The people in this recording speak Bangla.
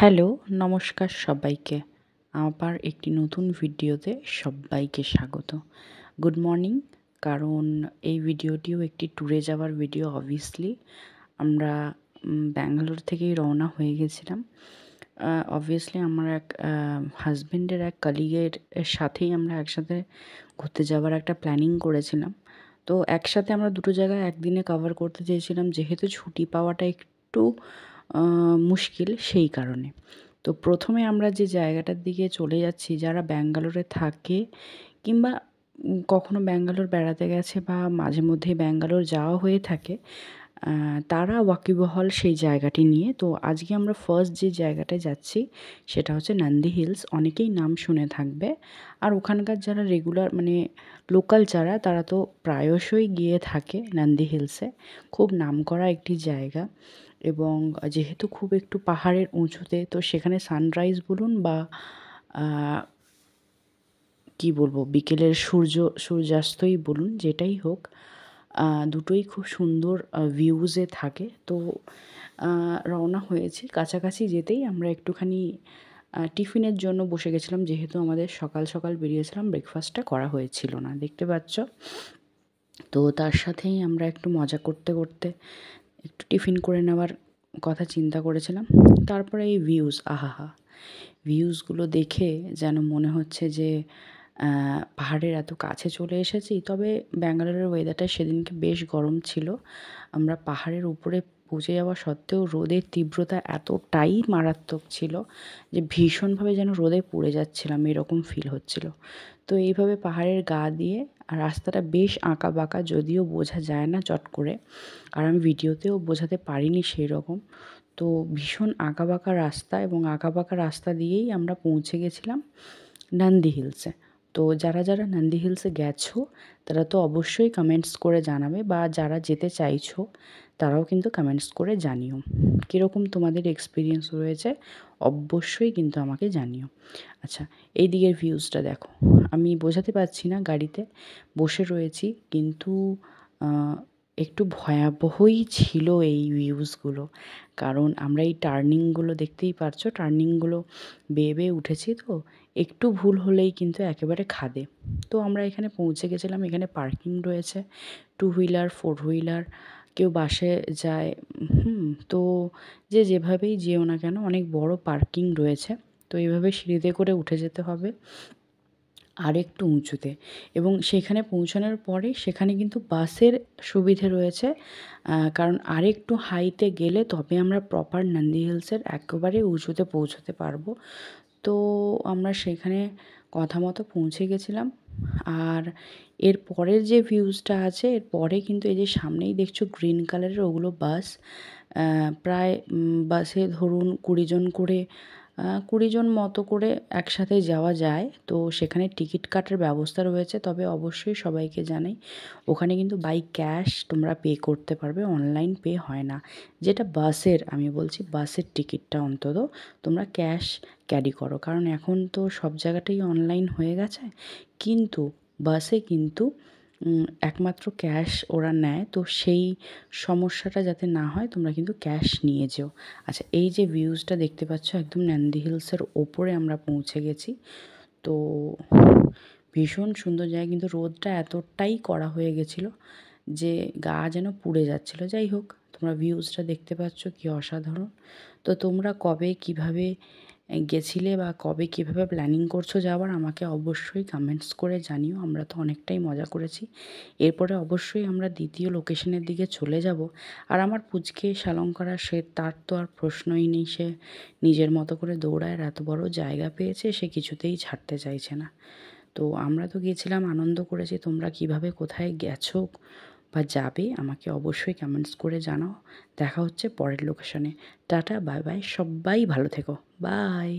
হ্যালো, নমস্কার সবাইকে। আবার একটি নতুন ভিডিওতে সব্বাইকে স্বাগত। Good morning. কারণ এই ভিডিওটিও একটি ট্যুরে যাওয়ার ভিডিও অবভিয়াসলি। আমরা ব্যাঙ্গালোর থেকেই রওনা হয়ে গেছিলাম। অবভিয়াসলি আমার এক হাসব্যান্ডের এক কলিগের সাথেই আমরা একসাথে ঘুরতে যাওয়ার একটা প্ল্যানিং করেছিলাম। তো একসাথে আমরা দুটো জায়গায় একদিনে কভার করতে চেয়েছিলাম, যেহেতু ছুটি পাওয়াটা একটু মুশকিল সেই কারণে। তো প্রথমে আমরা যে জায়গাটার দিকে চলে যাচ্ছি, যারা ব্যাঙ্গালোরে থাকে কিংবা কখনো ব্যাঙ্গালোর বেড়াতে গেছে বা মাঝে মধ্যেই ব্যাঙ্গালোর যাওয়া হয়ে থাকে, তারা ওয়াকিবহাল সেই জায়গাটি নিয়ে। তো আজকে আমরা ফার্স্ট যে জায়গাটায় যাচ্ছি সেটা হচ্ছে নন্দী হিলস। অনেকেই নাম শুনে থাকবে। আর ওখানকার যারা রেগুলার মানে লোকাল যারা, তারা তো প্রায়শই গিয়ে থাকে নন্দী হিলসে। খুব নামকরা একটি জায়গা এবং যেহেতু খুব একটু পাহাড়ের উঁচুতে, তো সেখানে সানরাইজ বলুন বা কি বলবো, বিকেলের সূর্যাস্তই বলুন, যেটাই হোক, দুটোই খুব সুন্দর ভিউজে থাকে। তো রওনা হয়েছি। কাছাকাছি যেতেই আমরা একটুখানি টিফিনের জন্য বসে গেছিলাম, যেহেতু আমাদের সকাল সকাল বেরিয়েছিলাম, ব্রেকফাস্টটা করা হয়েছিল না, দেখতে পাচ্ছ। তো তার সাথেই আমরা একটু মজা করতে করতে একটু টিফিন করে নেওয়ার কথা চিন্তা করেছিলাম। তারপরে এই ভিউজ, আহাহা! ভিউজগুলো দেখে যেন মনে হচ্ছে যে পাহাড়ের এত কাছে চলে এসেছি। তবে ব্যাঙ্গালোরের ওয়েদারটা সেদিনকে বেশ গরম ছিল। আমরা পাহাড়ের উপরে পৌঁছে যাওয়া সত্ত্বেও রোদের তীব্রতা এতটাই মারাত্মক ছিল যে ভীষণভাবে যেন রোদে পুড়ে যাচ্ছিলাম, এরকম ফিল হচ্ছিল। তো এইভাবে পাহাড়ের গা দিয়ে, আর রাস্তাটা বেশ আঁকাবাঁকা, যদিও বোঝা যায় না চট করে, আর আমি ভিডিওতেও বোঝাতে পারিনি সেই রকম। তো ভীষণ আঁকাবাঁকা রাস্তা, এবং আঁকাবাঁকা রাস্তা দিয়েই আমরা পৌঁছে গেছিলাম নন্দী হিলসে। তো যারা যারা নন্দী হিলসে গেছো তারা তো অবশ্যই কমেন্টস করে জানাবে, বা যারা যেতে চাইছো তারাও কিন্তু কমেন্টস করে জানিও কীরকম তোমাদের এক্সপিরিয়েন্স রয়েছে, অবশ্যই কিন্তু আমাকে জানিও। আচ্ছা, এই দিকের ভিউজটা দেখো। আমি বোঝাতে পারছি না, গাড়িতে বসে রয়েছি, কিন্তু একটু ভয়াবহই ছিল এই ভিউজগুলো। কারণ আমরা এই টার্নিংগুলো দেখতেই পারছো, টার্নিংগুলো বেয়ে বেয়ে উঠেছি, তো একটু ভুল হলেই কিন্তু একেবারে খাদে। তো আমরা এখানে পৌঁছে গেছিলাম। এখানে পার্কিং রয়েছে, 2 হুইলার, 4 হুইলার, কেউ বাসে যায়। তো যে যেভাবেই যেও না কেন, অনেক বড় পার্কিং রয়েছে। তো এইভাবে সিঁড়িতে করে উঠে যেতে হবে আরেকটু উঁচুতে, এবং সেখানে পৌঁছানোর পরে সেখানে কিন্তু বাসের সুবিধে রয়েছে। কারণ আরেকটু হাইতে গেলে তবে আমরা প্রপার নন্দী হিলসের একেবারে উঁচুতে পৌঁছতে পারবো। তো আমরা সেখানে কথা মতো পৌঁছে গেছিলাম। আর এর পরের যে ভিউজটা আছে, এর পরে কিন্তু এই যে সামনেই দেখছো গ্রিন কালারের, ওগুলো বাস। প্রায় বাসে ধরুন 20 জন করে, 20 জন মতো করে একসাথে যাওয়া যায়। তো সেখানে টিকিট কাটার ব্যবস্থা রয়েছে, তবে অবশ্যই সবাইকে জানাই, ওখানে কিন্তু বাই ক্যাশ তোমরা পে করতে পারবে, অনলাইন পে হয় না। যেটা বাসের, আমি বলছি বাসের টিকিটটা অন্তত তোমরা ক্যাশ ক্যারি করো, কারণ এখন তো সব জায়গাটাই অনলাইন হয়ে গেছে। কিন্তু বাসে কিন্তু একমাত্র ক্যাশ ওরা নেয়। তো সেই সমস্যাটা যাতে না হয়, তোমরা কিন্তু ক্যাশ নিয়ে যেও। আচ্ছা, এই যে ভিউজটা দেখতে পাচ্ছ, একদম নন্দী হিলসের ওপরে আমরা পৌঁছে গেছি। তো ভীষণ সুন্দর জায়গা, কিন্তু রোদটা এতটাই কড়া হয়ে গেছিলো যে গা যেন পুড়ে যাচ্ছিলো। যাই হোক, তোমরা ভিউজটা দেখতে পাচ্ছ কি অসাধারণ। তো তোমরা কবে কিভাবে গেছিলে বা কবে কিভাবে প্ল্যানিং করছো যাওয়ার, আমাকে অবশ্যই কমেন্টস করে জানিও। আমরা তো অনেকটাই মজা করেছি। এরপরে অবশ্যই আমরা দ্বিতীয় লোকেশনের দিকে চলে যাব। আর আমার পুচকে শালঙ্কারা, সে তার তো আর প্রশ্নই নেই। সে নিজের মতো করে দৌড়ায়, আর এত বড় জায়গা পেয়েছে, সে কিছুতেই ছাড়তে চাইছে না। তো আমরা তো গিয়েছিলাম, আনন্দ করেছি। তোমরা কিভাবে কোথায় গেছো বা যাবে আমাকে অবশ্যই কমেন্টস করে জানাও। দেখা হচ্ছে পরের লোকেশনে। টাটা, বাই বাই, সব্বাই ভালো থেকো, বাই।